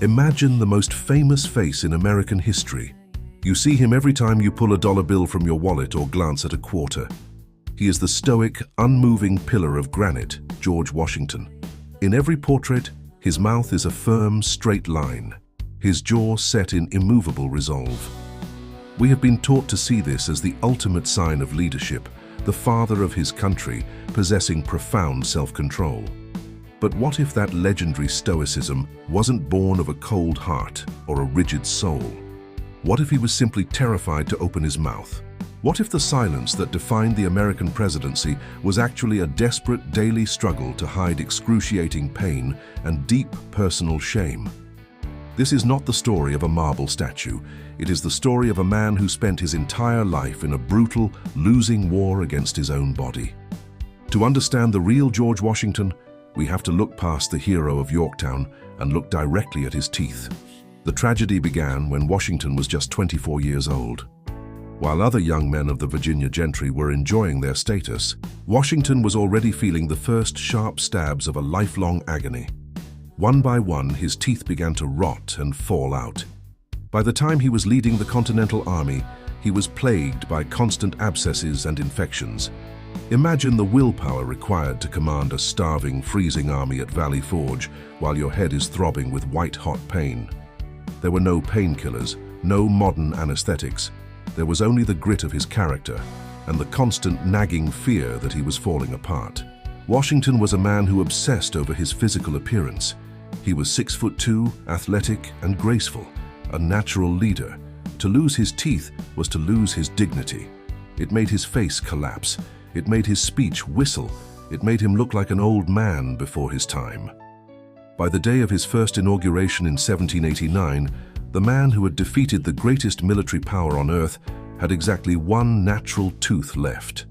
Imagine the most famous face in American history. You see him every time you pull a dollar bill from your wallet or glance at a quarter. He is the stoic, unmoving pillar of granite, George Washington. In every portrait, his mouth is a firm, straight line, his jaw set in immovable resolve. We have been taught to see this as the ultimate sign of leadership, the father of his country, possessing profound self-control. But what if that legendary stoicism wasn't born of a cold heart or a rigid soul? What if he was simply terrified to open his mouth? What if the silence that defined the American presidency was actually a desperate daily struggle to hide excruciating pain and deep personal shame? This is not the story of a marble statue. It is the story of a man who spent his entire life in a brutal, losing war against his own body. To understand the real George Washington, we have to look past the hero of Yorktown and look directly at his teeth. The tragedy began when Washington was just 24 years old. While other young men of the Virginia gentry were enjoying their status, Washington was already feeling the first sharp stabs of a lifelong agony. One by one, his teeth began to rot and fall out. By the time he was leading the Continental Army, he was plagued by constant abscesses and infections. Imagine the willpower required to command a starving, freezing army at Valley Forge while your head is throbbing with white-hot pain. There were no painkillers, no modern anesthetics. There was only the grit of his character and the constant nagging fear that he was falling apart. Washington was a man who obsessed over his physical appearance. He was 6'2", athletic and graceful, a natural leader. To lose his teeth was to lose his dignity. It made his face collapse. It made his speech whistle. It made him look like an old man before his time. By the day of his first inauguration in 1789, the man who had defeated the greatest military power on earth had exactly one natural tooth left.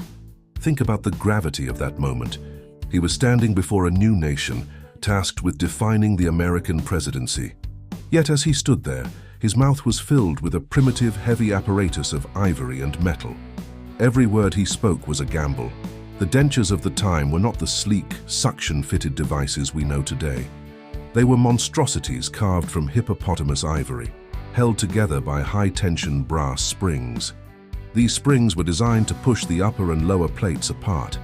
Think about the gravity of that moment. He was standing before a new nation, tasked with defining the American presidency. Yet as he stood there, his mouth was filled with a primitive, heavy apparatus of ivory and metal. Every word he spoke was a gamble. The dentures of the time were not the sleek, suction-fitted devices we know today. They were monstrosities carved from hippopotamus ivory, held together by high-tension brass springs. These springs were designed to push the upper and lower plates apart.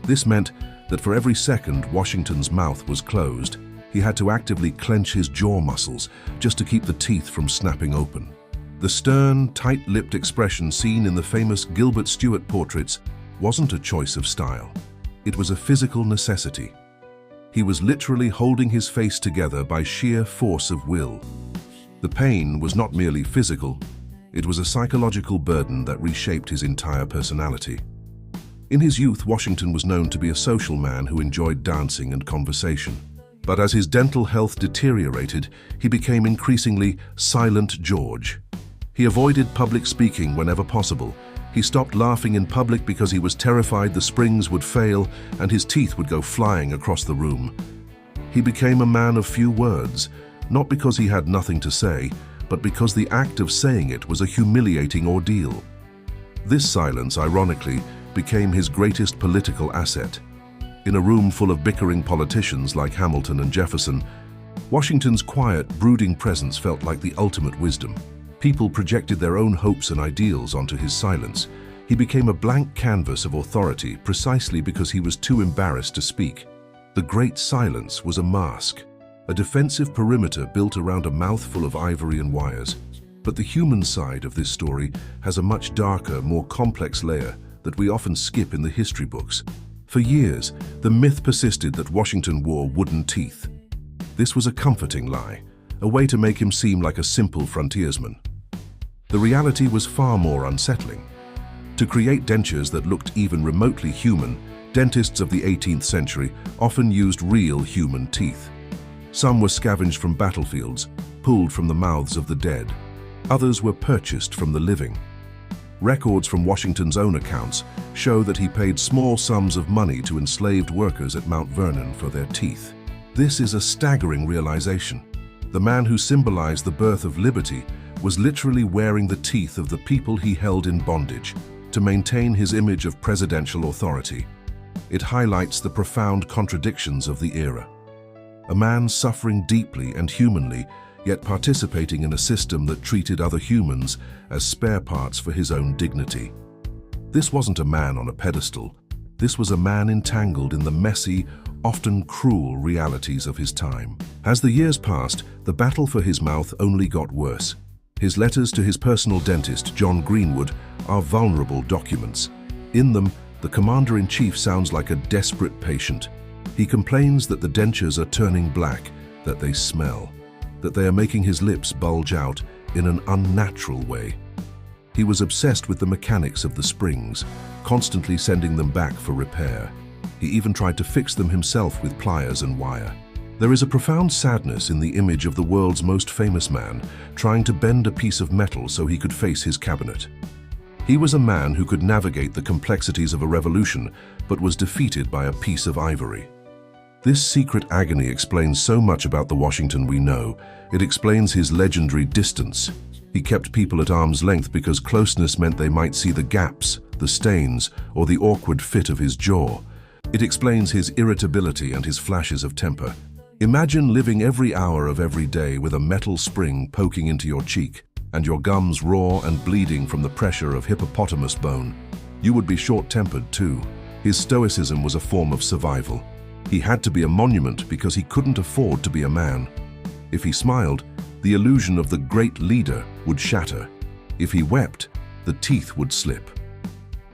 This meant that for every second Washington's mouth was closed, he had to actively clench his jaw muscles just to keep the teeth from snapping open. The stern, tight-lipped expression seen in the famous Gilbert Stuart portraits wasn't a choice of style. It was a physical necessity. He was literally holding his face together by sheer force of will. The pain was not merely physical, it was a psychological burden that reshaped his entire personality. In his youth, Washington was known to be a social man who enjoyed dancing and conversation. But as his dental health deteriorated, he became increasingly Silent George. He avoided public speaking whenever possible. He stopped laughing in public because he was terrified the springs would fail and his teeth would go flying across the room. He became a man of few words, not because he had nothing to say, but because the act of saying it was a humiliating ordeal. This silence, ironically, became his greatest political asset. In a room full of bickering politicians like Hamilton and Jefferson, Washington's quiet, brooding presence felt like the ultimate wisdom. People projected their own hopes and ideals onto his silence. He became a blank canvas of authority precisely because he was too embarrassed to speak. The Great Silence was a mask, a defensive perimeter built around a mouthful of ivory and wires. But the human side of this story has a much darker, more complex layer that we often skip in the history books. For years, the myth persisted that Washington wore wooden teeth. This was a comforting lie, a way to make him seem like a simple frontiersman. The reality was far more unsettling. To create dentures that looked even remotely human, dentists of the 18th century often used real human teeth. Some were scavenged from battlefields, pulled from the mouths of the dead. Others were purchased from the living. Records from Washington's own accounts show that he paid small sums of money to enslaved workers at Mount Vernon for their teeth. This is a staggering realization. The man who symbolized the birth of liberty was literally wearing the teeth of the people he held in bondage to maintain his image of presidential authority. It highlights the profound contradictions of the era. A man suffering deeply and humanly, yet participating in a system that treated other humans as spare parts for his own dignity. This wasn't a man on a pedestal. This was a man entangled in the messy, often cruel realities of his time. As the years passed, the battle for his mouth only got worse. His letters to his personal dentist, John Greenwood, are vulnerable documents. In them, the commander-in-chief sounds like a desperate patient. He complains that the dentures are turning black, that they smell, that they are making his lips bulge out in an unnatural way. He was obsessed with the mechanics of the springs, constantly sending them back for repair. He even tried to fix them himself with pliers and wire. There is a profound sadness in the image of the world's most famous man trying to bend a piece of metal so he could face his cabinet. He was a man who could navigate the complexities of a revolution, but was defeated by a piece of ivory. This secret agony explains so much about the Washington we know. It explains his legendary distance. He kept people at arm's length because closeness meant they might see the gaps, the stains, or the awkward fit of his jaw. It explains his irritability and his flashes of temper. Imagine living every hour of every day with a metal spring poking into your cheek, and your gums raw and bleeding from the pressure of hippopotamus bone. You would be short-tempered too. His stoicism was a form of survival. He had to be a monument because he couldn't afford to be a man. If he smiled, the illusion of the great leader would shatter. If he wept, the teeth would slip.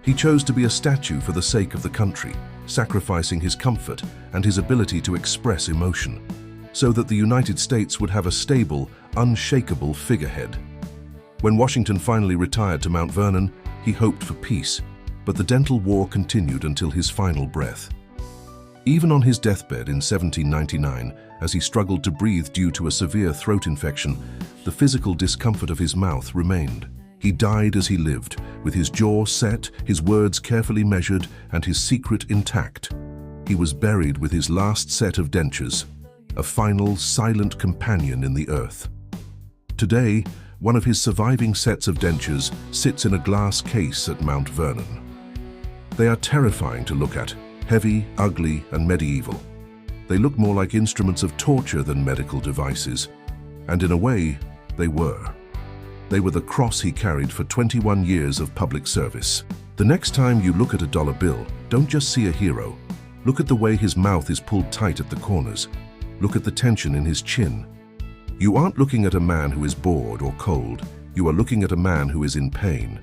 He chose to be a statue for the sake of the country, sacrificing his comfort and his ability to express emotion, so that the United States would have a stable, unshakable figurehead. When Washington finally retired to Mount Vernon, he hoped for peace, but the dental war continued until his final breath. Even on his deathbed in 1799, as he struggled to breathe due to a severe throat infection, the physical discomfort of his mouth remained. He died as he lived, with his jaw set, his words carefully measured, and his secret intact. He was buried with his last set of dentures, a final, silent companion in the earth. Today, one of his surviving sets of dentures sits in a glass case at Mount Vernon. They are terrifying to look at, heavy, ugly, and medieval. They look more like instruments of torture than medical devices, and in a way, they were. They were the cross he carried for 21 years of public service. The next time you look at a dollar bill, don't just see a hero. Look at the way his mouth is pulled tight at the corners. Look at the tension in his chin. You aren't looking at a man who is bored or cold. You are looking at a man who is in pain.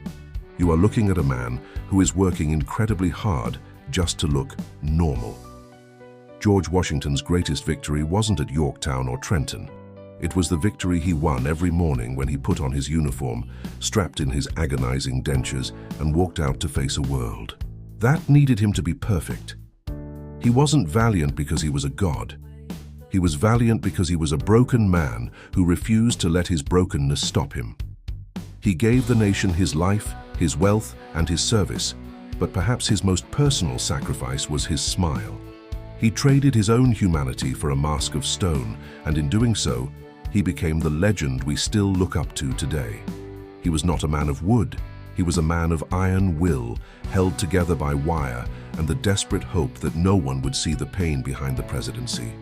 You are looking at a man who is working incredibly hard just to look normal. George Washington's greatest victory wasn't at Yorktown or Trenton. It was the victory he won every morning when he put on his uniform, strapped in his agonizing dentures, and walked out to face a world. That needed him to be perfect. He wasn't valiant because he was a god. He was valiant because he was a broken man who refused to let his brokenness stop him. He gave the nation his life, his wealth, and his service, but perhaps his most personal sacrifice was his smile. He traded his own humanity for a mask of stone, and in doing so, he became the legend we still look up to today. He was not a man of wood. He was a man of iron will, held together by wire and the desperate hope that no one would see the pain behind the presidency.